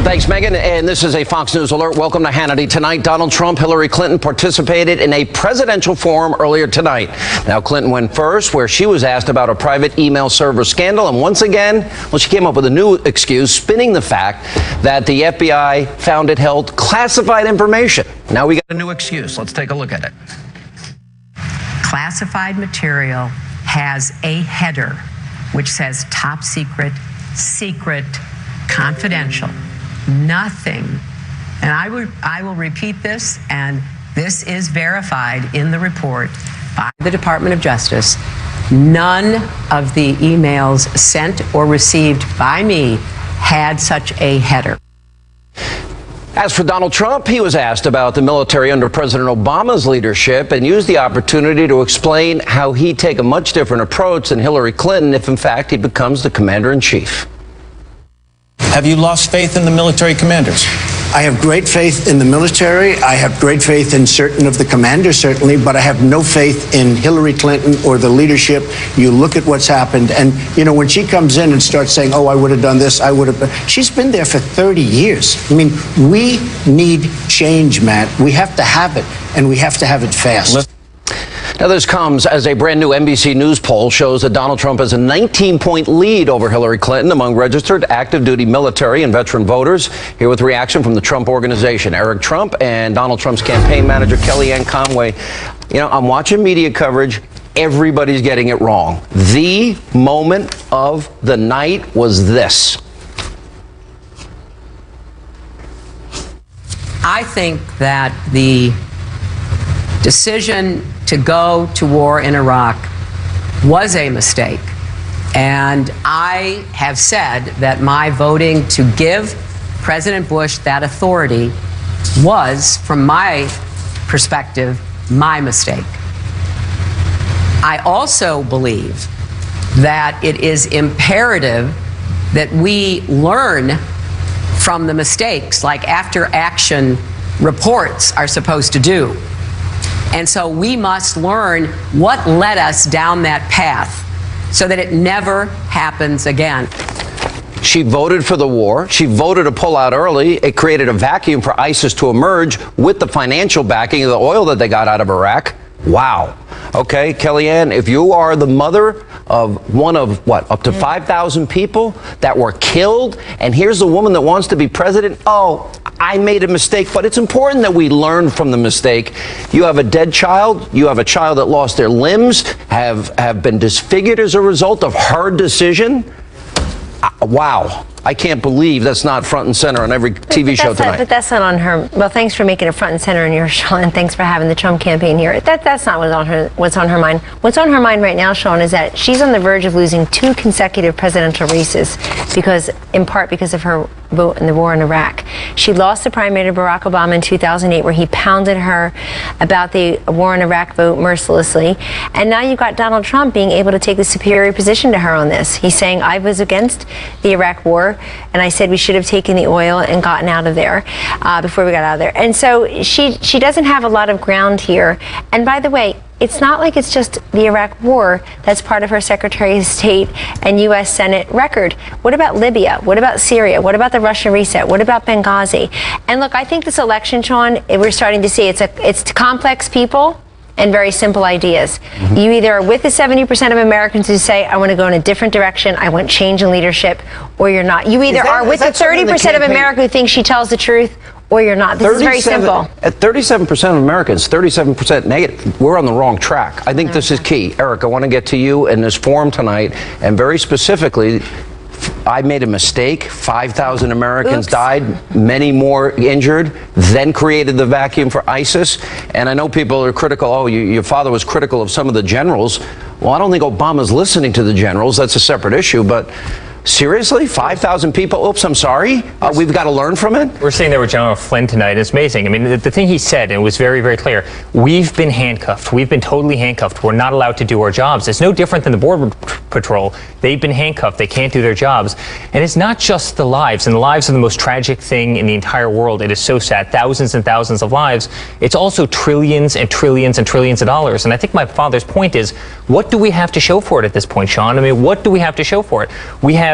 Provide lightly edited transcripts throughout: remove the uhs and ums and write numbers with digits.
Thanks, Megan. And this is a Fox News alert. Welcome to Hannity. Tonight, Donald Trump, Hillary Clinton participated in a presidential forum earlier tonight. Now, Clinton went first, where she was asked about a private email server scandal. And once again, well, she came up with a new excuse, spinning the fact that the FBI found it held classified information. Now we got a new excuse. Let's take a look at it. Classified material has a header which says top secret, secret, confidential. Nothing, and I will repeat this, and this is verified in the report by the Department of Justice. None of the emails sent or received by me had such a header. As for Donald Trump, he was asked about the military under President Obama's leadership and used the opportunity to explain how he'd take a much different approach than Hillary Clinton if, in fact, he becomes the commander-in-chief. Have you lost faith in the military commanders? I have great faith in the military. I have great faith in certain of the commanders, certainly, but I have no faith in Hillary Clinton or the leadership. You look at what's happened, and, you know, when she comes in and starts saying, oh, I would have done this, I would have... She's been there for 30 years. I mean, we need change, Matt. We have to have it, and we have to have it fast. Now, this comes as a brand new NBC News poll shows that Donald Trump has a 19-point lead over Hillary Clinton among registered active duty military and veteran voters. Here with reaction from the Trump Organization, Eric Trump and Donald Trump's campaign manager, Kellyanne Conway. You know, I'm watching media coverage. Everybody's getting it wrong. The moment of the night was this. I think that the decision to go to war in Iraq was a mistake. And I have said that my voting to give President Bush that authority was, from my perspective, my mistake. I also believe that it is imperative that we learn from the mistakes, like after-action reports are supposed to do. And so we must learn what led us down that path so that it never happens again. She voted for the war. She voted to pull out early. It created a vacuum for ISIS to emerge with the financial backing of the oil that they got out of Iraq. Wow. Okay, Kellyanne, if you are the mother of one of, what, up to 5,000 people that were killed, and here's a woman that wants to be president, oh, I made a mistake, but it's important that we learn from the mistake. You have a dead child. You have a child that lost their limbs, have been disfigured as a result of her decision. Wow. I can't believe that's not front and center on every TV show tonight. But that's not on her. Well, thanks for making it front and center in your show, and thanks for having the Trump campaign here. That's not what's on her mind. What's on her mind right now, Sean, is that she's on the verge of losing 2 consecutive presidential races in part because of her vote in the war in Iraq. She lost the primary to Barack Obama in 2008, where he pounded her about the war in Iraq vote mercilessly. And now you've got Donald Trump being able to take the superior position to her on this. He's saying, I was against the Iraq war, and I said we should have taken the oil and gotten out of there before we got out of there. And so she doesn't have a lot of ground here. And by the way, it's not like it's just the Iraq war that's part of her Secretary of State and U.S. Senate record. What about Libya? What about Syria? What about the Russian reset? What about Benghazi? And look, I think this election, Sean, we're starting to see it's complex people and very simple ideas. Mm-hmm. You either are with the 70% of Americans who say, I want to go in a different direction, I want change in leadership, or you're not. You either are with the 30% of America who thinks she tells the truth, or you're not. This is very simple. At 37% of Americans, 37% negative. We're on the wrong track. I think this is key. Eric, I want to get to you in this forum tonight, and very specifically, I made a mistake. 5,000 Americans died, many more injured, then created the vacuum for ISIS. And I know people are critical. Oh, your father was critical of some of the generals. Well, I don't think Obama's listening to the generals. That's a separate issue. But seriously? 5,000 people? Oops, I'm sorry. We've got to learn from it? We're sitting there with General Flynn tonight. It's amazing. I mean, the thing he said, and it was very, very clear, we've been handcuffed. We've been totally handcuffed. We're not allowed to do our jobs. It's no different than the Border Patrol. They've been handcuffed. They can't do their jobs. And it's not just the lives, and the lives are the most tragic thing in the entire world. It is so sad. Thousands and thousands of lives. It's also trillions and trillions and trillions of dollars. And I think my father's point is, what do we have to show for it at this point, Sean? I mean, what do we have to show for it? We have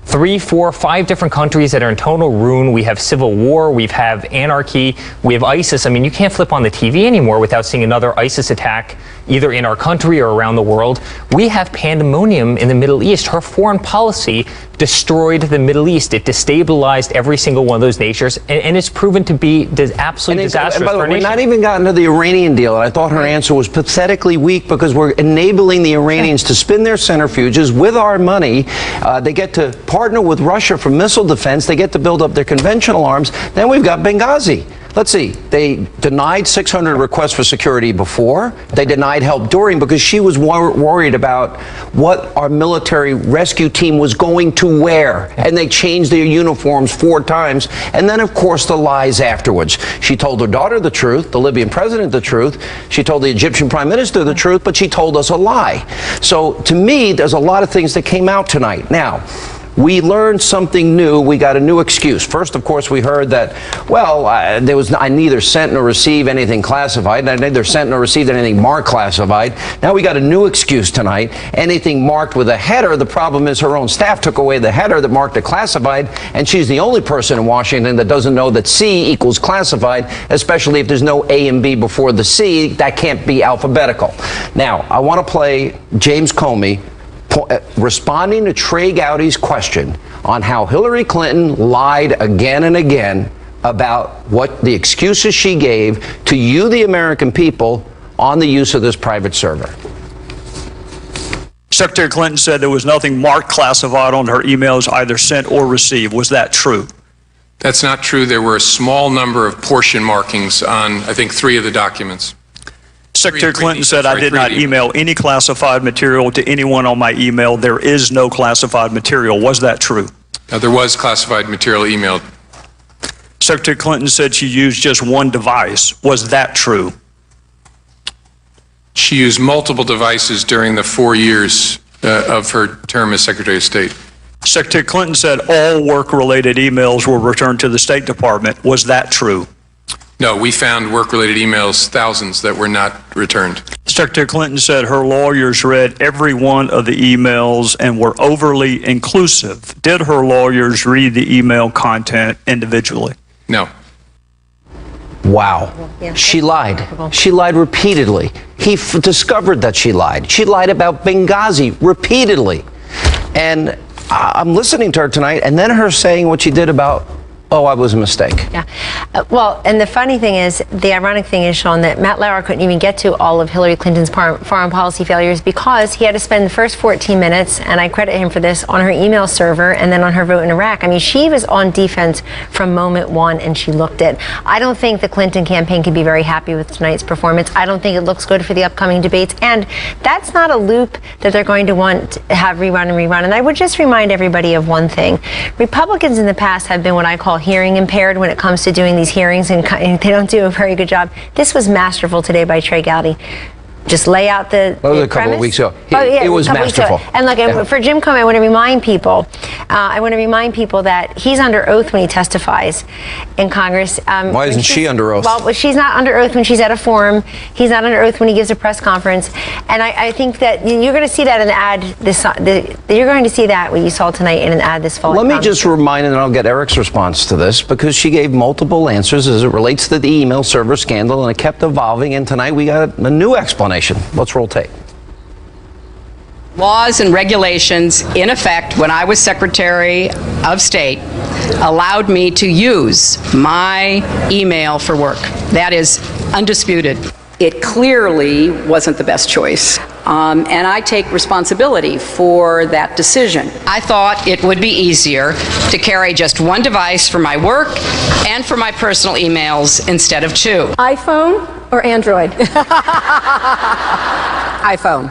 3, 4, 5 different countries that are in total ruin. We have civil war, we have anarchy, we have ISIS. I mean, you can't flip on the TV anymore without seeing another ISIS attack either in our country or around the world. We have pandemonium in the Middle East. Her foreign policy destroyed the Middle East. It destabilized every single one of those nations, and it's proven to be absolutely disastrous and by the for way, our nation. we're not even gotten to the Iranian deal, and I thought her answer was pathetically weak because we're enabling the Iranians to spin their centrifuges with our money. They get to partner with Russia for missile defense. They get to build up their conventional arms. Then we've got Benghazi. Let's see. They denied 600 requests for security before. They denied help during because she was worried about what our military rescue team was going to wear. And they changed their uniforms 4 times. And then, of course, the lies afterwards. She told her daughter the truth, the Libyan president the truth. She told the Egyptian prime minister the truth, but she told us a lie. So to me, there's a lot of things that came out tonight. Now, we learned something new. We got a new excuse. First, of course, we heard that, well, I neither sent nor received anything classified. I neither sent nor received anything marked classified. Now we got a new excuse tonight. Anything marked with a header. The problem is her own staff took away the header that marked it classified, and she's the only person in Washington that doesn't know that C equals classified, especially if there's no A and B before the C. That can't be alphabetical. Now, I want to play James Comey responding to Trey Gowdy's question on how Hillary Clinton lied again and again about what the excuses she gave to you, the American people, on the use of this private server. Secretary Clinton said there was nothing marked classified on her emails either sent or received. Was that true? That's not true. There were a small number of portion markings on, I think, 3 of the documents. Secretary Clinton said, I did not email any classified material to anyone on my email. There is no classified material. Was that true? There was classified material emailed. Secretary Clinton said she used just one device. Was that true? She used multiple devices during the 4 years of her term as Secretary of State. Secretary Clinton said all work-related emails were returned to the State Department. Was that true? No, we found work-related emails, thousands, that were not returned. Secretary Clinton said her lawyers read every one of the emails and were overly inclusive. Did her lawyers read the email content individually? No. Wow. She lied. She lied repeatedly. He discovered that she lied. She lied about Benghazi repeatedly. And I'm listening to her tonight, and then her saying what she did about, oh, I was a mistake. Yeah. Well, and the funny thing is, the ironic thing is, Sean, that Matt Lauer couldn't even get to all of Hillary Clinton's foreign policy failures because he had to spend the first 14 minutes, and I credit him for this, on her email server and then on her vote in Iraq. I mean, she was on defense from moment one, and she looked it. I don't think the Clinton campaign can be very happy with tonight's performance. I don't think it looks good for the upcoming debates, and that's not a loop that they're going to want to have rerun and rerun. And I would just remind everybody of one thing. Republicans in the past have been what I call hearing impaired when it comes to doing these hearings, and they don't do a very good job. This was masterful today by Trey Gowdy. Just lay out the That was a couple of weeks ago. It was masterful. And look, for Jim Comey, I want to remind people, that he's under oath when he testifies in Congress. Why isn't she under oath? Well, she's not under oath when she's at a forum. He's not under oath when he gives a press conference. And I think that you're going to see that in the ad. You're going to see that what you saw tonight in an ad this fall. Let me just remind, and I'll get Eric's response to this, because she gave multiple answers as it relates to the email server scandal, and it kept evolving. And tonight we got a new explanation. Let's roll tape. Laws and regulations in effect when I was Secretary of State allowed me to use my email for work. That is undisputed. It clearly wasn't the best choice. And I take responsibility for that decision. I thought it would be easier to carry just one device for my work and for my personal emails instead of 2. iPhone or Android? iPhone.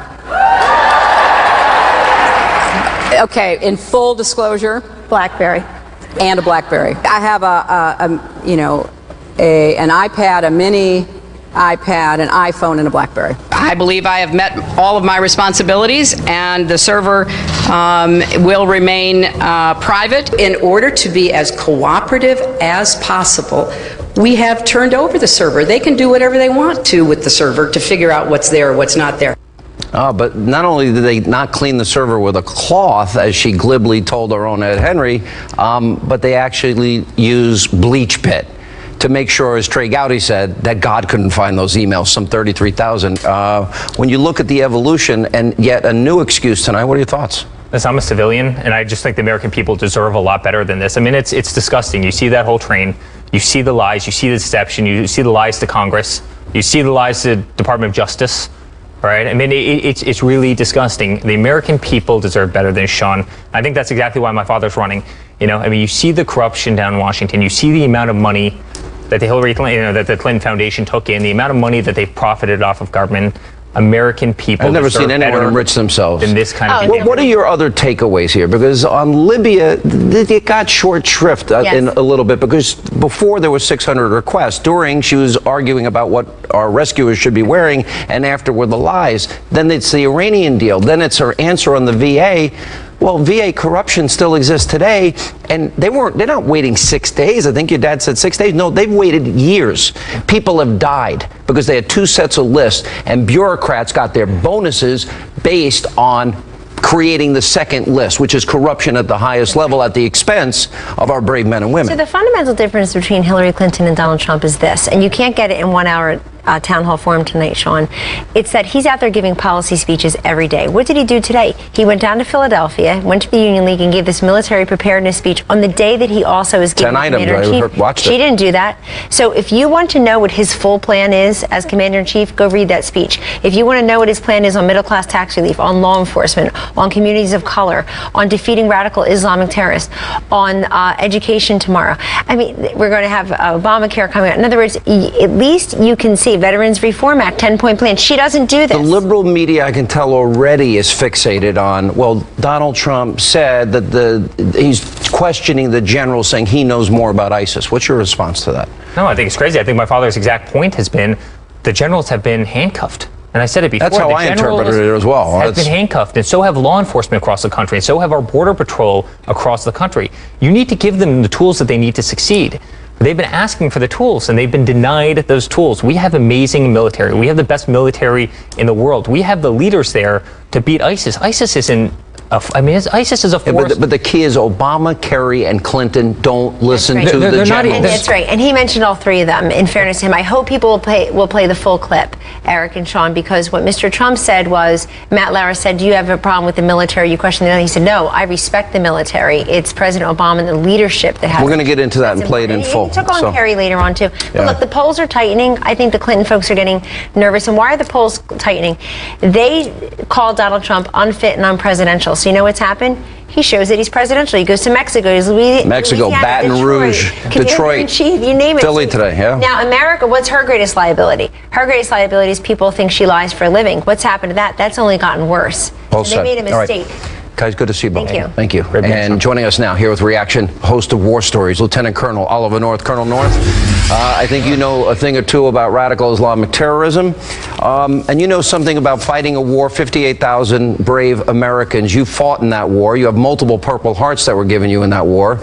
Okay, in full disclosure, BlackBerry. And a BlackBerry. I have an iPad, a mini iPad, an iPhone, and a BlackBerry. I believe I have met all of my responsibilities, and the server will remain private. In order to be as cooperative as possible, we have turned over the server. They can do whatever they want to with the server to figure out what's there or what's not there. But not only did they not clean the server with a cloth, as she glibly told our own Ed Henry, but they actually use bleach pit to make sure, as Trey Gowdy said, that God couldn't find those emails, some 33,000. When you look at the evolution and yet a new excuse tonight, what are your thoughts? Listen, I'm a civilian, and I just think the American people deserve a lot better than this. I mean, it's disgusting. You see that whole train. You see the lies. You see the deception. You see the lies to Congress. You see the lies to the Department of Justice. Right? I mean, it's really disgusting. The American people deserve better than Sean. I think that's exactly why my father's running. You know, I mean, you see the corruption down in Washington. You see the amount of money that the Hillary Clinton, that the Clinton Foundation took in, the amount of money that they've profited off of government. American people. I've never seen anyone enrich themselves in this kind of behavior. What are your other takeaways here? Because on Libya, it got short shrift in a little bit, because before there was 600 requests. During, she was arguing about what our rescuers should be wearing, and after were the lies. Then it's the Iranian deal. Then it's her answer on the VA. Well, VA corruption still exists today, and they're not waiting 6 days. I think your dad said 6 days. No, they've waited years. People have died because they had 2 sets of lists, and bureaucrats got their bonuses based on creating the second list, which is corruption at the highest level at the expense of our brave men and women. So the fundamental difference between Hillary Clinton and Donald Trump is this, and you can't get it in 1 hour town hall forum tonight, Sean. It's that he's out there giving policy speeches every day. What did he do today? He went down to Philadelphia, went to the Union League, and gave this military preparedness speech on the day that he also is giving 10 items. Commander-in-Chief. She didn't do that. So if you want to know what his full plan is as Commander-in-Chief, go read that speech. If you want to know what his plan is on middle-class tax relief, on law enforcement, on communities of color, on defeating radical Islamic terrorists, on education tomorrow. I mean, we're going to have Obamacare coming out. In other words, at least you can see Veterans Reform Act, 10-point plan. She doesn't do this. The liberal media, I can tell already, is fixated on, well, Donald Trump said that he's questioning the general, saying he knows more about ISIS. What's your response to that? No, I think it's crazy. I think my father's exact point has been the generals have been handcuffed. And I said it before. That's how I interpreted it as well. Have been handcuffed, and so have law enforcement across the country, and so have our border patrol across the country. You need to give them the tools that they need to succeed. They've been asking for the tools, and they've been denied those tools. We have amazing military. We have the best military in the world. We have the leaders there to beat ISIS. ISIS isn't. ISIS is a force. But the key is Obama, Kerry, and Clinton don't listen to the generals. That's right. And he mentioned all 3 of them. In fairness to him, I hope people will play the full clip, Eric and Sean, because what Mr. Trump said was, Matt Lauer said, do you have a problem with the military? You questioned the military. He said, no, I respect the military. It's President Obama and the leadership that has. We're going to get into that and play it in full. He took on Kerry later on, too. But look, the polls are tightening. I think the Clinton folks are getting nervous. And why are the polls tightening? They called Donald Trump unfit and unpresidential. So you know what's happened? He shows that he's presidential. He goes to Mexico. He's Mexico, Baton Rouge, Detroit, you name it. Philly today, yeah. Now, America, what's her greatest liability? Her greatest liability is people think she lies for a living. What's happened to that? That's only gotten worse. So they made a mistake. Guys, good to see you both. Thank you. And joining us now here with reaction, host of War Stories, Lieutenant Colonel Oliver North. Colonel North, I think you know a thing or two about radical Islamic terrorism, and you know something about fighting a war. 58,000 brave Americans. You fought in that war. You have multiple Purple Hearts that were given you in that war.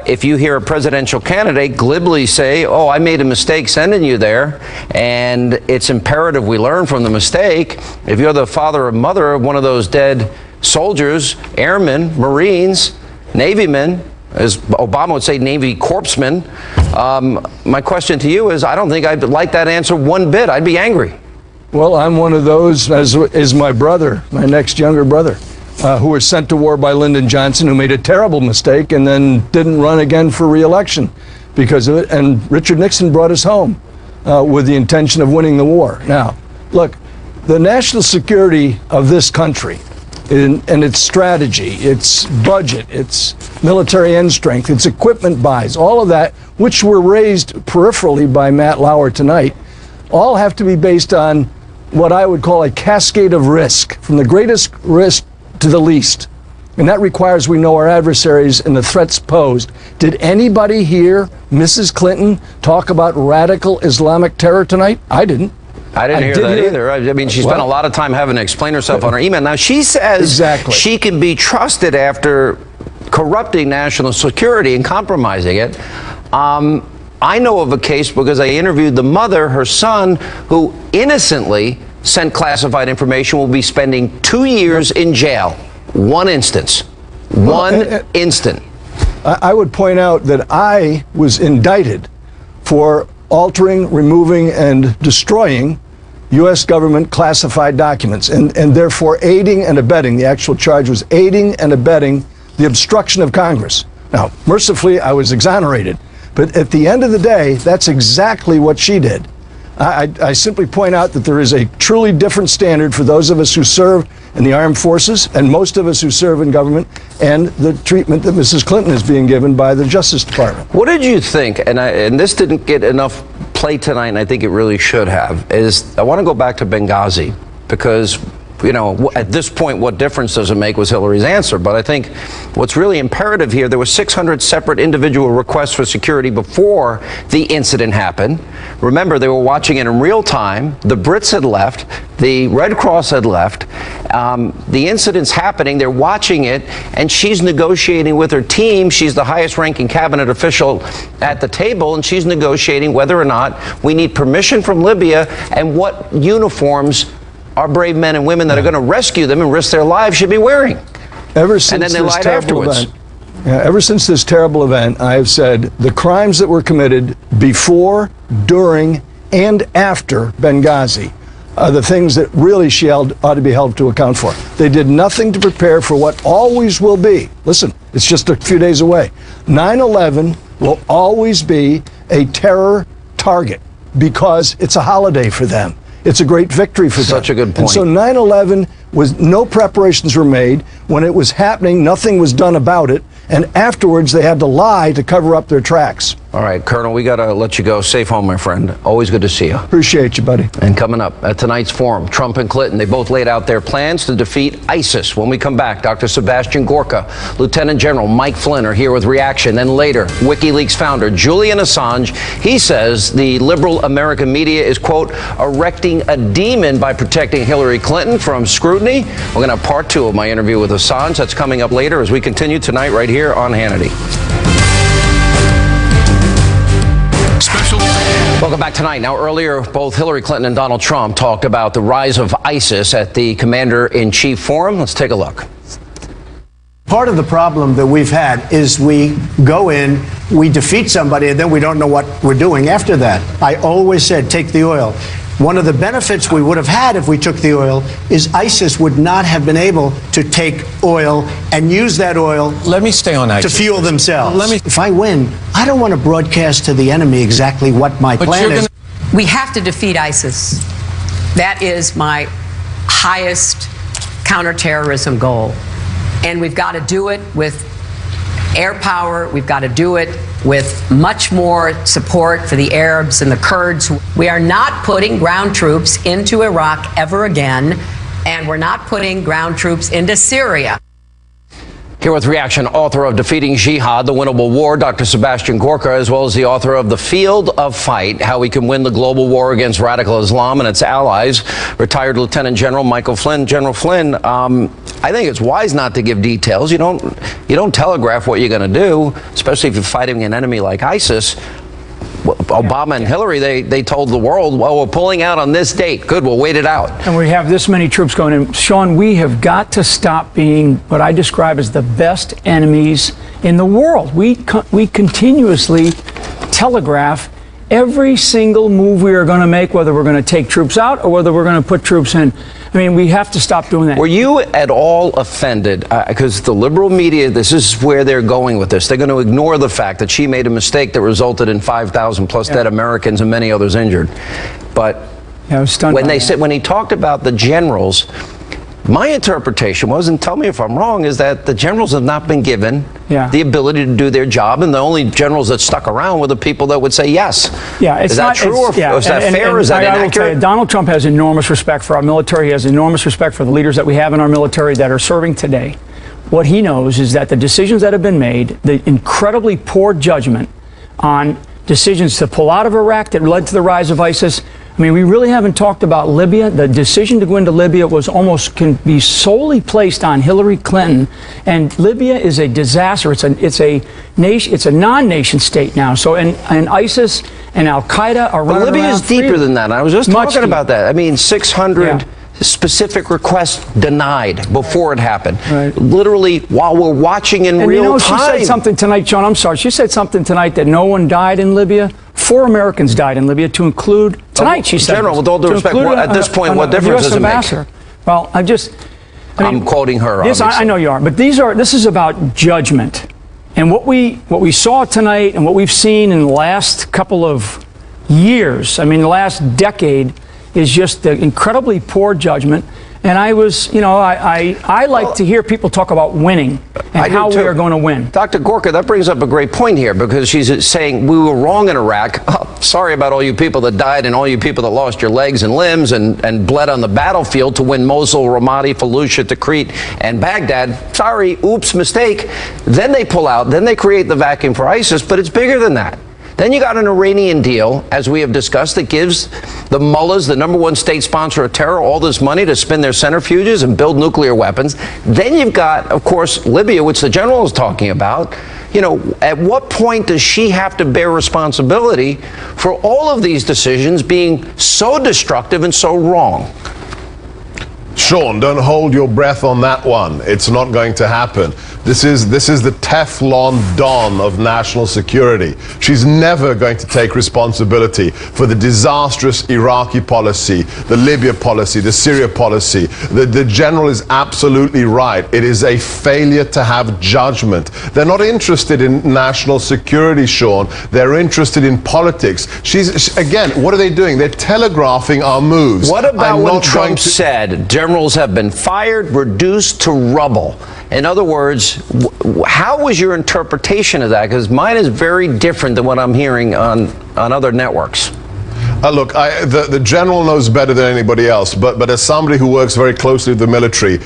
If you hear a presidential candidate glibly say, oh, I made a mistake sending you there, and it's imperative we learn from the mistake. If you're the father or mother of one of those dead soldiers, airmen, Marines, Navy men, as Obama would say, Navy corpsmen, my question to you is, I don't think I'd like that answer one bit. I'd be angry. Well, I'm one of those, as is my brother, my next younger brother, who was sent to war by Lyndon Johnson, who made a terrible mistake and then didn't run again for re-election because of it. And Richard Nixon brought us home with the intention of winning the war. Now, look, the national security of this country and its strategy, its budget, its military end strength, its equipment buys, all of that, which were raised peripherally by Matt Lauer tonight, all have to be based on what I would call a cascade of risk, from the greatest risk to the least. And that requires we know our adversaries and the threats posed. Did anybody hear Mrs. Clinton talk about radical Islamic terror tonight? I didn't. I didn't hear that either. I mean, she spent a lot of time having to explain herself on her email. Now, she says she can be trusted after corrupting national security and compromising it. I know of a case because I interviewed the mother, her son, who innocently sent classified information will be spending 2 years in jail. One instance. One instant. I would point out that I was indicted for altering, removing, and destroying U.S. government classified documents, and therefore aiding and abetting. The actual charge was aiding and abetting the obstruction of Congress. Now, mercifully, I was exonerated. But at the end of the day, that's exactly what she did. I simply point out that there is a truly different standard for those of us who serve in the armed forces and most of us who serve in government, and the treatment that Mrs. Clinton is being given by the Justice Department. What did you think, and this didn't get enough play tonight, and I think it really should have, is I want to go back to Benghazi, because, you know, at this point, what difference does it make was Hillary's answer. But I think what's really imperative here, there were 600 separate individual requests for security before the incident happened. Remember, they were watching it in real time. The Brits had left. The Red Cross had left. The incident's happening. They're watching it, and she's negotiating with her team. She's the highest-ranking cabinet official at the table, and she's negotiating whether or not we need permission from Libya and what uniforms our brave men and women that are going to rescue them and risk their lives should be wearing. Ever since and then they lied afterwards. Ever since this terrible event, I have said the crimes that were committed before, during, and after Benghazi are the things that really she ought to be held to account for. They did nothing to prepare for what always will be. Listen, it's just a few days away. 9/11 will always be a terror target because it's a holiday for them. It's a great victory for them. Such a good point. And so 9/11 was, no preparations were made. When it was happening, nothing was done about it. And afterwards, they had to lie to cover up their tracks. All right, Colonel, we got to let you go. Safe home, my friend. Always good to see you. Appreciate you, buddy. And coming up at tonight's forum, Trump and Clinton, they both laid out their plans to defeat ISIS. When we come back, Dr. Sebastian Gorka, Lieutenant General Mike Flynn are here with reaction. Then later, WikiLeaks founder Julian Assange, he says the liberal American media is, quote, erecting a demon by protecting Hillary Clinton from scrutiny. We're going to have part 2 of my interview with Assange. That's coming up later as we continue tonight right here on Hannity. Welcome back tonight. Now, earlier, both Hillary Clinton and Donald Trump talked about the rise of ISIS at the Commander-in-Chief Forum. Let's take a look. Part of the problem that we've had is we go in, we defeat somebody, and then we don't know what we're doing after that. I always said, take the oil. One of the benefits we would have had if we took the oil is ISIS would not have been able to take oil and use that oil Let me stay on ISIS. to fuel themselves. If I win, I don't want to broadcast to the enemy exactly what my plan is. We have to defeat ISIS. That is my highest counterterrorism goal. And we've got to do it with air power. We've got to do it with much more support for the Arabs and the Kurds. We are not putting ground troops into Iraq ever again, and we're not putting ground troops into Syria. Here with reaction, author of Defeating Jihad, The Winnable War, Dr. Sebastian Gorka, as well as the author of The Field of Fight, How We Can Win the Global War Against Radical Islam and Its Allies, retired Lieutenant General Michael Flynn. General Flynn, I think it's wise not to give details. You don't telegraph what you're going to do, especially if you're fighting an enemy like ISIS. Obama and Hillary, they told the world, well, we're pulling out on this date. Good, we'll wait it out. And we have this many troops going in. Sean, we have got to stop being what I describe as the best enemies in the world. We continuously telegraph every single move we are going to make, whether we're going to take troops out or whether we're going to put troops in. I mean, we have to stop doing that. Were you at all offended? Because the liberal media, this is where they're going with this. They're going to ignore the fact that she made a mistake that resulted in 5,000 plus dead Americans and many others injured. But I was stunned when he talked about the generals, my interpretation was, and tell me if I'm wrong, is that the generals have not been given the ability to do their job, and the only generals that stuck around were the people that would say yes. Yeah, it's is that true, or is that fair, or is that inaccurate? I will tell you, Donald Trump has enormous respect for our military. He has enormous respect for the leaders that we have in our military that are serving today. What he knows is that the decisions that have been made, the incredibly poor judgment on decisions to pull out of Iraq that led to the rise of ISIS, I mean, we really haven't talked about Libya. The decision to go into Libya can be solely placed on Hillary Clinton, and Libya is a disaster. It's a non-nation state now. So, and ISIS and Al Qaeda are running around. But Libya is deeper than that. I was just talking about that. I mean, 600 specific requests denied before it happened. Right. Literally, while we're watching in real time. She said something tonight, Sean. I'm sorry. She said something tonight that no one died in Libya. 4 Americans died in Libya, to include tonight. She said, General, with all due respect, at this point, what difference does it make? Well, I'm quoting her. Yes, I know you are, but this is about judgment, and what we saw tonight, and what we've seen in the last couple of years. I mean, the last decade is just the incredibly poor judgment. And I like to hear people talk about winning and how we are going to win. Dr. Gorka, that brings up a great point here, because she's saying we were wrong in Iraq. Oh, sorry about all you people that died and all you people that lost your legs and limbs and bled on the battlefield to win Mosul, Ramadi, Fallujah, Tikrit, and Baghdad. Sorry, oops, mistake. Then they pull out. Then they create the vacuum for ISIS, but it's bigger than that. Then you got an Iranian deal, as we have discussed, that gives the mullahs, the #1 state sponsor of terror, all this money to spin their centrifuges and build nuclear weapons. Then you've got, of course, Libya, which the general is talking about. You know, at what point does she have to bear responsibility for all of these decisions being so destructive and so wrong? Sean, don't hold your breath on that one. It's not going to happen. This is the Teflon Don of national security. She's never going to take responsibility for the disastrous Iraqi policy, the Libya policy, the Syria policy. The general is absolutely right. It is a failure to have judgment. They're not interested in national security, Sean. They're interested in politics. Again, what are they doing? They're telegraphing our moves. What about when Trump said generals have been fired, reduced to rubble? In other words, how was your interpretation of that? Because mine is very different than what I'm hearing on other networks. Look, the general knows better than anybody else, but as somebody who works very closely with the military,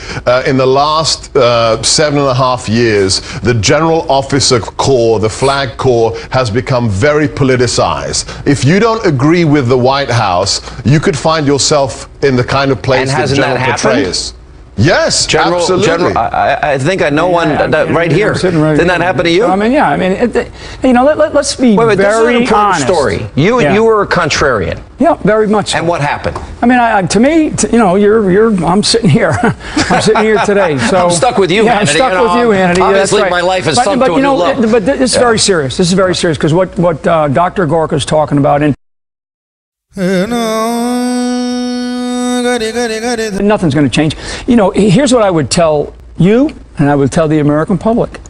in the last 7.5 years, the General Officer Corps, the Flag Corps, has become very politicized. If you don't agree with the White House, you could find yourself in the kind of place that General portrays. Yes, General, absolutely. General, I think I know one right here. Didn't that happen to you? I mean, yeah. I mean, let's be wait, very this is an important honest. Story. You were a contrarian. Yeah, very much so. And what happened? I mean, to me, I'm sitting here. I'm sitting here today. So I'm stuck with you, yeah, Hannity. I'm stuck with you, Hannity. Obviously, that's right. my life has sunk to a new low. But this is very serious. This is very serious, because what Dr. Gorka is talking about, and nothing's going to change. You know, here's what I would tell you, and I would tell the American public.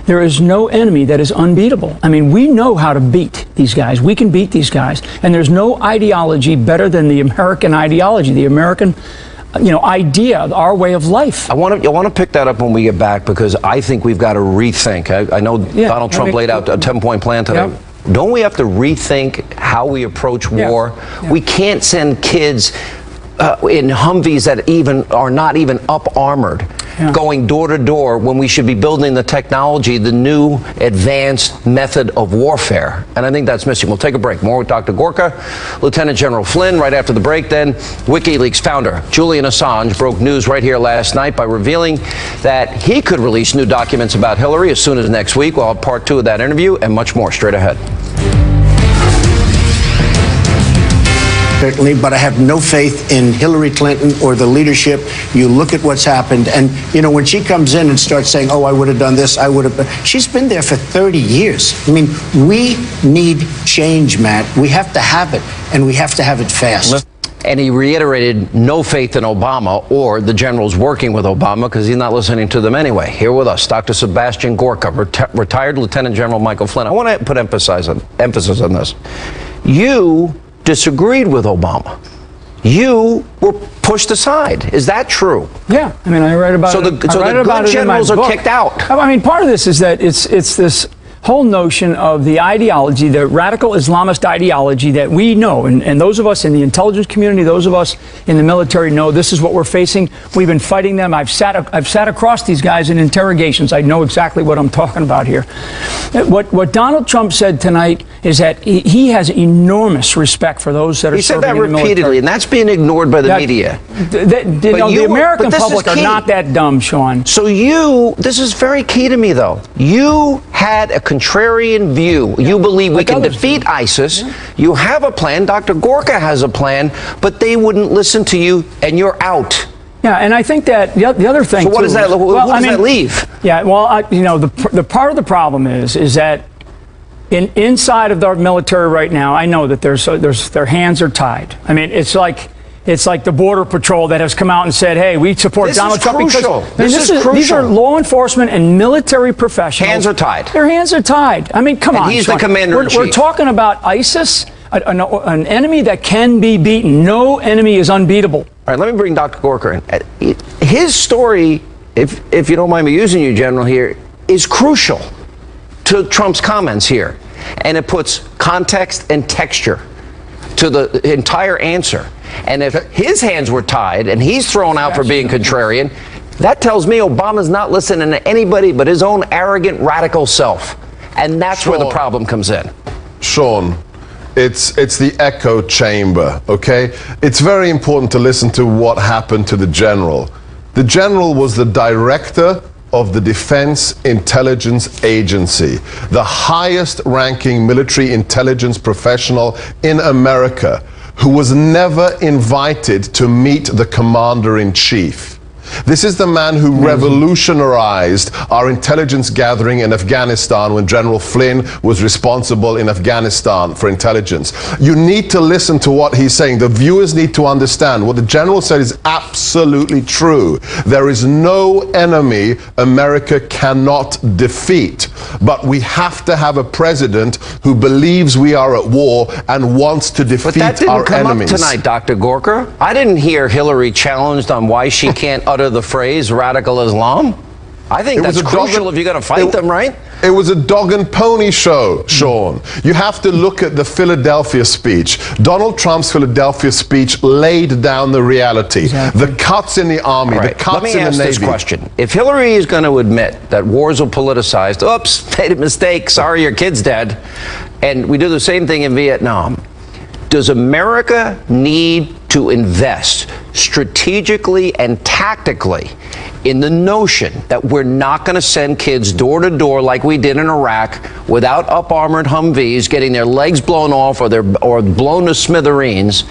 There is no enemy that is unbeatable. I mean, we know how to beat these guys. We can beat these guys. And there's no ideology better than the American ideology, the American idea, our way of life. I want to pick that up when we get back, because I think we've got to rethink. I know Donald Trump laid out a 10-point plan today. Yeah. Don't we have to rethink how we approach war? Yeah. We can't send kids in Humvees that are not even up armored, going door to door, when we should be building the technology, the new advanced method of warfare. And I think that's missing. We'll take a break. More with Dr. Gorka, Lieutenant General Flynn right after the break. Then WikiLeaks founder Julian Assange broke news right here last night by revealing that he could release new documents about Hillary as soon as next week. We'll have part 2 of that interview and much more straight ahead. Certainly, but I have no faith in Hillary Clinton or the leadership. You look at what's happened, and when she comes in and starts saying, "Oh, I would have done this, I would have," she's been there for 30 years. I mean, we need change, Matt. We have to have it, and we have to have it fast. And he reiterated no faith in Obama or the generals working with Obama, because he's not listening to them anyway. Here with us, Dr. Sebastian Gorka, retired Lieutenant General Michael Flynn. I want to put emphasis on this. You disagreed with Obama. You were pushed aside. Is that true? Yeah, I mean, I write about it. So the good generals are kicked out. I mean, part of this is that it's this whole notion of the ideology, the radical Islamist ideology that we know, and those of us in the intelligence community, those of us in the military know this is what we're facing. We've been fighting them. I've sat across these guys in interrogations. I know exactly what I'm talking about here. What Donald Trump said tonight is that he has enormous respect for those that are serving in the military. He said that repeatedly, and that's being ignored by the media. The American public are not that dumb, Sean. So this is very key to me, though. You had a contrarian view. You believe we can defeat ISIS. You have a plan. Dr. Gorka has a plan, but they wouldn't listen to you, and you're out. Yeah, and I think that the other thing. So what does that? What does that leave? Yeah, well, the part of the problem is that inside of the military right now, I know that their hands are tied. I mean, it's like the Border Patrol that has come out and said, hey, we support Donald Trump because these are law enforcement and military professionals. Hands are tied. Their hands are tied. I mean, come on. He's the commander-in-chief. We're talking about ISIS, an enemy that can be beaten. No enemy is unbeatable. All right, let me bring Dr. Gorka in. His story, if you don't mind me using you, General, here, is crucial to Trump's comments here. And it puts context and texture to the entire answer. And if his hands were tied and he's thrown out for being contrarian, that tells me Obama's not listening to anybody but his own arrogant, radical self. And that's where the problem comes in. Sean, it's the echo chamber, okay? It's very important to listen to what happened to the general. The general was the director of the Defense Intelligence Agency, the highest ranking military intelligence professional in America, who was never invited to meet the commander-in-chief. This is the man who revolutionized our intelligence gathering in Afghanistan when General Flynn was responsible in Afghanistan for intelligence. You need to listen to what he's saying. The viewers need to understand what the general said is absolutely true. There is no enemy America cannot defeat, but we have to have a president who believes we are at war and wants to defeat our enemies. But that didn't come up tonight, Dr. Gorka. I didn't hear Hillary challenged on why she can't utter the phrase radical Islam. I think that's crucial if you're going to fight them, right? It was a dog and pony show, Sean. You have to look at the Philadelphia speech. Donald Trump's Philadelphia speech laid down the reality. Exactly. The cuts in the army, the cuts in the Navy. Let me ask this question. If Hillary is going to admit that wars are politicized, oops, made a mistake, sorry, your kid's dead, and we do the same thing in Vietnam, does America need to invest strategically and tactically in the notion that we're not going to send kids door to door like we did in Iraq without up-armored Humvees getting their legs blown off or blown to smithereens?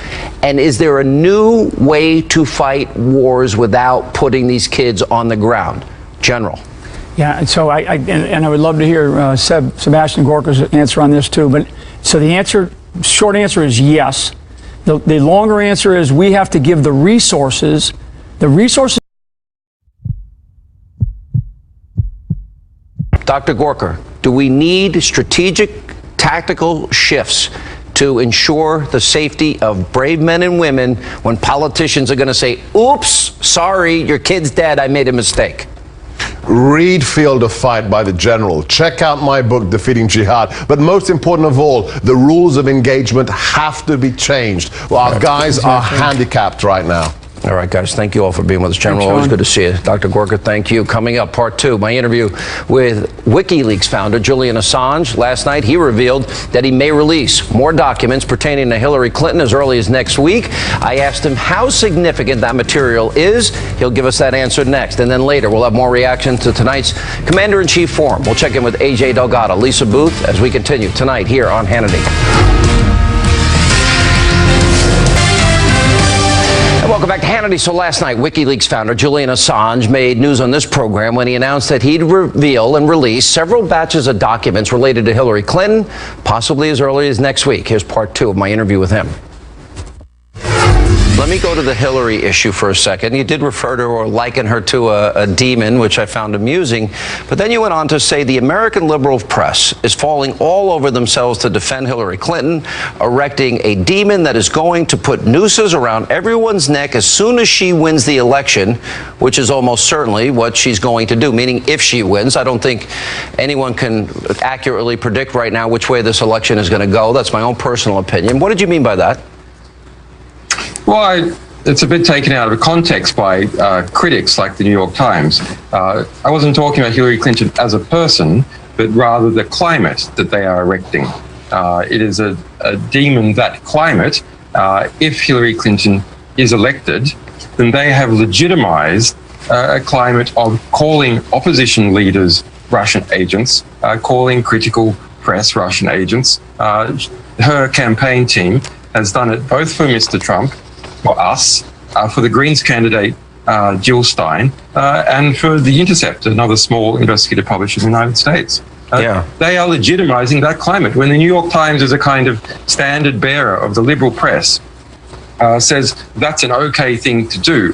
And is there a new way to fight wars without putting these kids on the ground? General. Yeah, and so I would love to hear Sebastian Gorka's answer on this too. But so the answer, short answer is yes. The longer answer is we have to give the resources. Dr. Gorka, do we need strategic tactical shifts to ensure the safety of brave men and women when politicians are going to say, oops, sorry, your kid's dead, I made a mistake? Read Field of Fight by the general. Check out my book, Defeating Jihad. But most important of all, the rules of engagement have to be changed. Well, our guys are handicapped right now. All right, guys, thank you all for being with us, General. Always good to see you. Dr. Gorka, thank you. Coming up, part two, my interview with WikiLeaks founder Julian Assange. Last night, he revealed that he may release more documents pertaining to Hillary Clinton as early as next week. I asked him how significant that material is. He'll give us that answer next. And then later, we'll have more reaction to tonight's Commander-in-Chief Forum. We'll check in with AJ Delgado, Lisa Booth, as we continue tonight here on Hannity. Welcome back to Hannity. So last night, WikiLeaks founder Julian Assange made news on this program when he announced that he'd reveal and release several batches of documents related to Hillary Clinton, possibly as early as next week. Here's part two of my interview with him. Let me go to the Hillary issue for a second. You did refer to her or liken her to a demon, which I found amusing. But then you went on to say the American liberal press is falling all over themselves to defend Hillary Clinton, erecting a demon that is going to put nooses around everyone's neck as soon as she wins the election, which is almost certainly what she's going to do, meaning if she wins. I don't think anyone can accurately predict right now which way this election is going to go. That's my own personal opinion. What did you mean by that? Well, it's a bit taken out of context by critics like the New York Times. I wasn't talking about Hillary Clinton as a person, but rather the climate that they are erecting. It is a demon, that climate. If Hillary Clinton is elected, then they have legitimized a climate of calling opposition leaders Russian agents, calling critical press Russian agents. Her campaign team has done it both for Mr. Trump, for us, for the Greens candidate, Jill Stein, and for The Intercept, another small investigative publisher in the United States. They are legitimizing that climate. When the New York Times is a kind of standard bearer of the liberal press, says that's an okay thing to do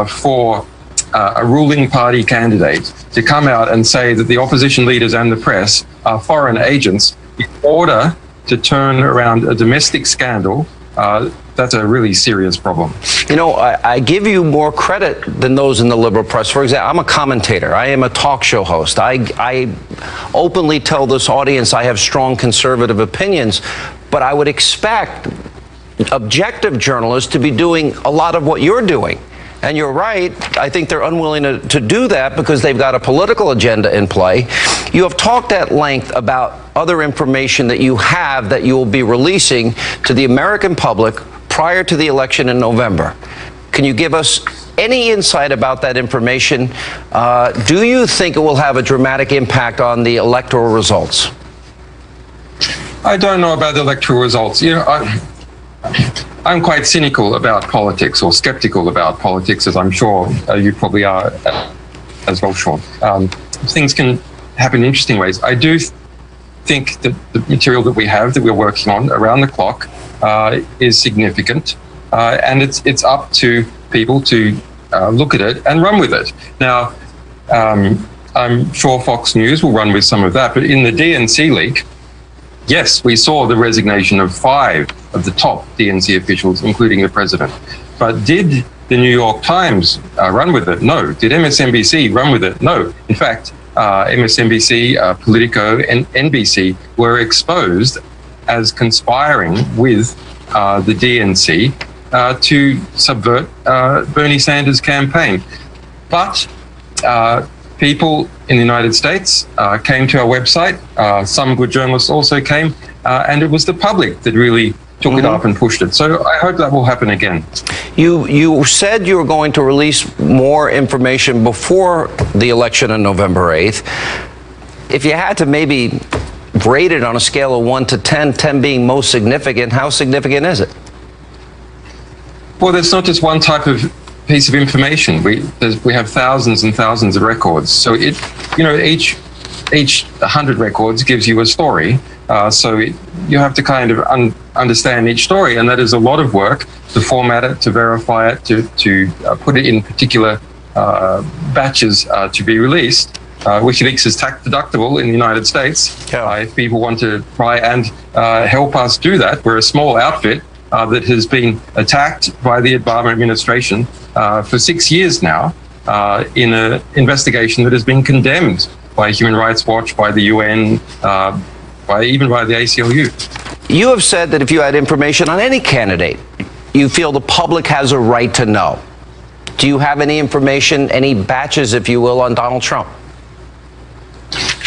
for a ruling party candidate to come out and say that the opposition leaders and the press are foreign agents in order to turn around a domestic scandal, that's a really serious problem. You know, I give you more credit than those in the liberal press. For example, I'm a commentator. I am a talk show host. I openly tell this audience I have strong conservative opinions, but I would expect objective journalists to be doing a lot of what you're doing. And you're right, I think they're unwilling to do that because they've got a political agenda in play. You have talked at length about other information that you have that you will be releasing to the American public prior to the election in November. Can you give us any insight about that information? Do you think it will have a dramatic impact on the electoral results? I don't know about the electoral results. You know, I'm quite cynical about politics, or skeptical about politics, as I'm sure you probably are as well, Sean. Things can happen in interesting ways. I do think that the material that we have, that we're working on around the clock, is significant, and it's up to people to look at it and run with it. Now, I'm sure Fox News will run with some of that, but in the DNC leak, yes, we saw the resignation of 5 of the top DNC officials, including the president. But did the New York Times run with it? No. Did MSNBC run with it? No. In fact, MSNBC, Politico, and NBC were exposed as conspiring with the DNC to subvert Bernie Sanders' campaign. But people in the United States came to our website. Some good journalists also came, and it was the public that really took it up and pushed it. So I hope that will happen again. You said you were going to release more information before the election on November 8th. If you had to maybe rate it on a scale of 1 to 10, 10 being most significant, how significant is it? Well, there's not just one type of piece of information. We have thousands and thousands of records. So each 100 records gives you a story. You have to kind of understand each story, and that is a lot of work to format it, to verify it, to put it in particular batches to be released. WikiLeaks is tax deductible in the United States. If people want to try and help us do that, we're a small outfit that has been attacked by the Obama administration for 6 years now in an investigation that has been condemned by Human Rights Watch, by the UN, even by the ACLU. You have said that if you had information on any candidate, you feel the public has a right to know. Do you have any information, any batches, if you will, on Donald Trump?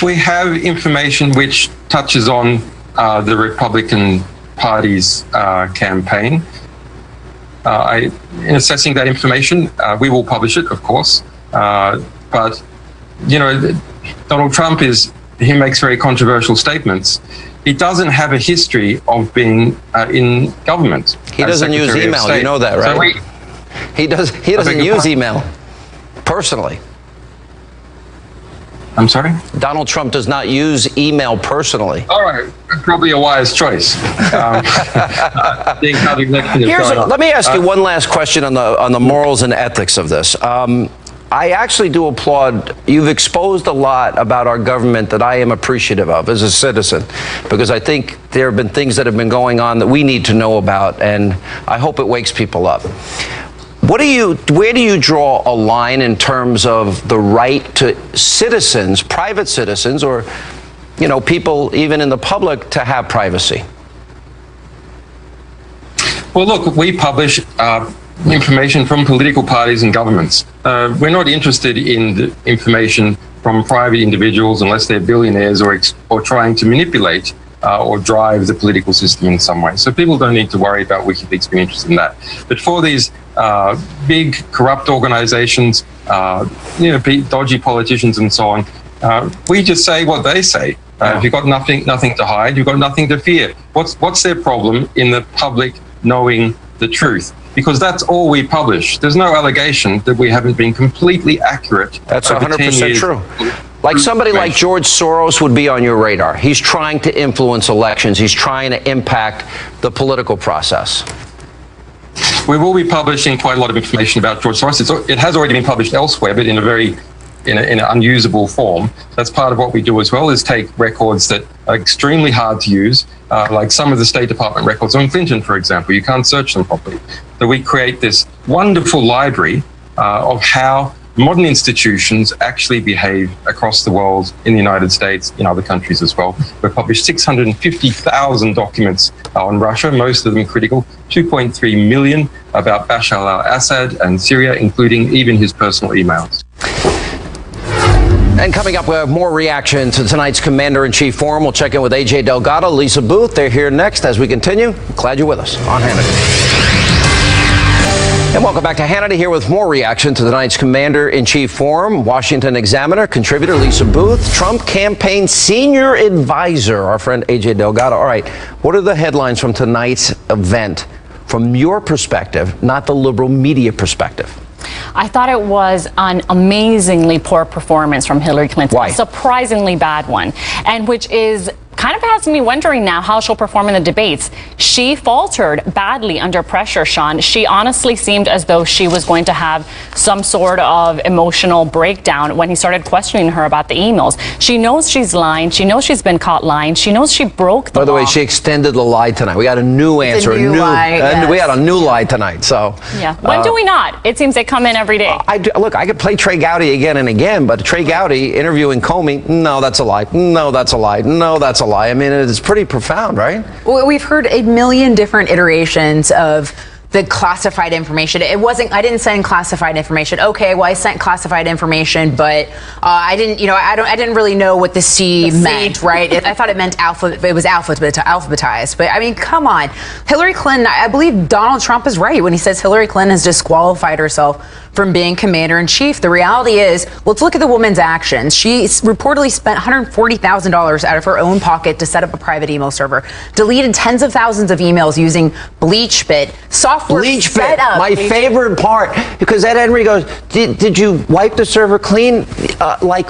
We have information which touches on the Republican Party's campaign. In assessing that information, we will publish it, of course. But, you know, Donald Trump he makes very controversial statements. He doesn't have a history of being in government. He doesn't use email, you know that, right? So he doesn't use email, personally. I'm sorry? Donald Trump does not use email personally. All right, probably a wise choice. Let me ask you one last question on the morals and ethics of this. I actually do applaud, you've exposed a lot about our government that I am appreciative of as a citizen, because I think there have been things that have been going on that we need to know about, and I hope it wakes people up. Where do you draw a line in terms of the right to citizens, private citizens, or, you know, people even in the public to have privacy? Well, look, we publish information from political parties and governments. We're not interested in the information from private individuals unless they're billionaires or trying to manipulate or drive the political system in some way. So people don't need to worry about WikiLeaks being interested in that. But for these big corrupt organizations, dodgy politicians and so on, we just say what they say. If you've got nothing to hide, you've got nothing to fear. What's their problem in the public knowing the truth? Because that's all we publish. There's no allegation that we haven't been completely accurate. That's 100% true. Like somebody like George Soros would be on your radar. He's trying to influence elections. He's trying to impact the political process. We will be publishing quite a lot of information about George Soros. It has already been published elsewhere, but in an unusable form. That's part of what we do as well, is take records that are extremely hard to use, like some of the State Department records on Clinton, for example. You can't search them properly. So we create this wonderful library of how modern institutions actually behave across the world, in the United States, in other countries as well. We've published 650,000 documents on Russia, most of them critical, 2.3 million about Bashar al-Assad and Syria, including even his personal emails. And coming up, we have more reaction to tonight's Commander-in-Chief Forum. We'll check in with AJ Delgado, Lisa Booth. They're here next as we continue. Glad you're with us on Hannity. And welcome back to Hannity, here with more reaction to tonight's Commander-in-Chief Forum. Washington Examiner contributor Lisa Booth, Trump campaign senior advisor, our friend AJ Delgado. All right, what are the headlines from tonight's event from your perspective, not the liberal media perspective? I thought it was an amazingly poor performance from Hillary Clinton. Why? A surprisingly bad one, and which is kind of has me wondering now how she'll perform in the debates. She faltered badly under pressure, Sean. She honestly seemed as though she was going to have some sort of emotional breakdown when he started questioning her about the emails. She knows she's lying. She knows she's been caught lying. She knows she broke the law. By the way, she extended the lie tonight. We got a new answer. A new lie, yes. We got a new lie tonight. So yeah. When do we not? It seems they come in every day. Look, I could play Trey Gowdy again and again, but Trey Gowdy interviewing Comey, no, that's a lie. No, that's a lie. No, that's a lie. I mean, it's pretty profound, right? Well, we've heard a million different iterations of the classified information. It wasn't, I didn't send classified information. Okay, well, I sent classified information, but I didn't, I didn't really know what the C meant, right? I thought it meant it was alphabetized. But I mean, come on. Hillary Clinton, I believe Donald Trump is right when he says Hillary Clinton has disqualified herself from being commander-in-chief. The reality is, let's look at the woman's actions. She reportedly spent $140,000 out of her own pocket to set up a private email server, deleted tens of thousands of emails using BleachBit, software BleachBit, my favorite part, because Ed Henry goes, did you wipe the server clean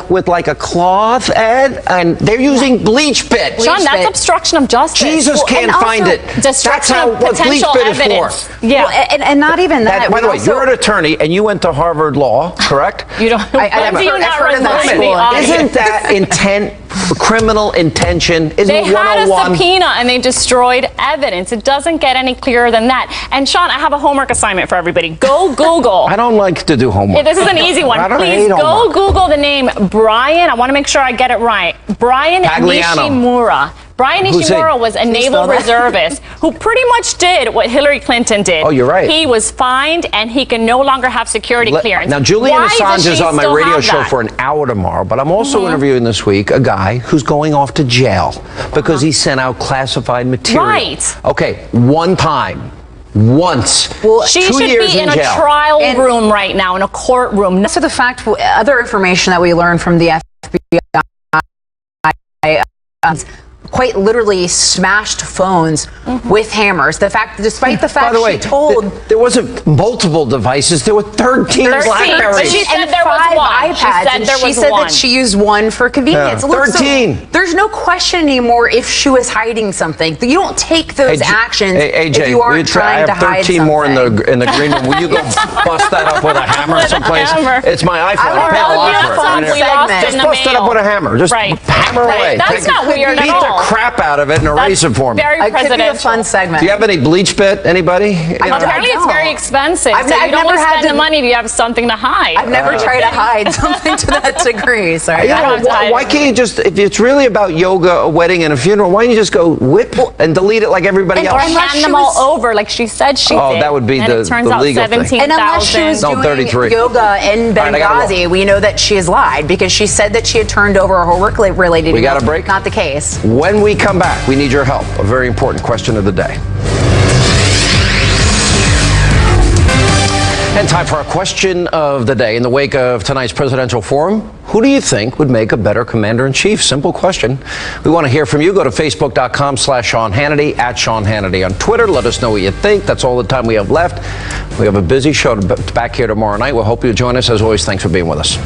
with a cloth, Ed? And they're using BleachBit. Sean, that's obstruction of justice. Jesus can't find it. That's how what BleachBit is for. Yeah, well, and not even that. By the way, you're an attorney and you went to Harvard Law, correct? You don't. I've heard of that. Isn't that intent, criminal intention? Isn't they it 101? had a subpoena and they destroyed evidence. It doesn't get any clearer than that. And Sean, I have a homework assignment for everybody. Go Google. I don't like to do homework. This is an easy one. Please go Google the name Brian. I want to make sure I get it right. Brian Nishimura. Brian Nishimura was a naval reservist who pretty much did what Hillary Clinton did. Oh, you're right. He was fined and he can no longer have security clearance. Now, Julian Assange is on my radio show for an hour tomorrow, but I'm also interviewing this week a guy who's going off to jail because he sent out classified material. Right. Okay, one time. Once. Well, she 2 should years be in a jail. trial room right now, in a courtroom. So the fact, other information that we learned from the FBI quite literally smashed phones with hammers. Despite the fact By the way, she told there wasn't multiple devices. There were 13 BlackBerries. But she said and there was 5 one. iPads. She said that she used one for convenience. Yeah. Look, 13. there's no question anymore if she was hiding something. You don't take those actions AJ, if you aren't trying to hide I have 13 something. more in the green room. Will you go bust that up with a hammer someplace? It's my iPhone. I pay a lot for it. Just bust it up with a hammer. Just hammer away. That's not weird at all. Beat the crap out of it and erase it for me. Very It could be a presidential. fun segment. Do you have any bleach bit? Anybody? Apparently it's very expensive. I've so you don't never want to had spend the money if you have something to hide. I've never tried to hide something to that degree. Sorry. You know, why can't you just, if it's really about yoga, a wedding, and a funeral, why don't you just go whip and delete it like everybody Or else? hand them all over like she said she did. Oh, that would be and the it turns the out legal thing. 17,000. And unless she was doing 33. yoga in All right, I gotta Benghazi, we know that she has lied because she said that she had turned over her work-related We emails. got a break? Not the case. When we come back, we need your help. A very important question of the day. And time for our question of the day. In the wake of tonight's presidential forum, who do you think would make a better commander-in-chief? Simple question. We want to hear from you. Go to facebook.com/Sean Hannity, @Sean Hannity on Twitter. Let us know what you think. That's all the time we have left. We have a busy show back here tomorrow night. We'll hope you join us. As always, thanks for being with us.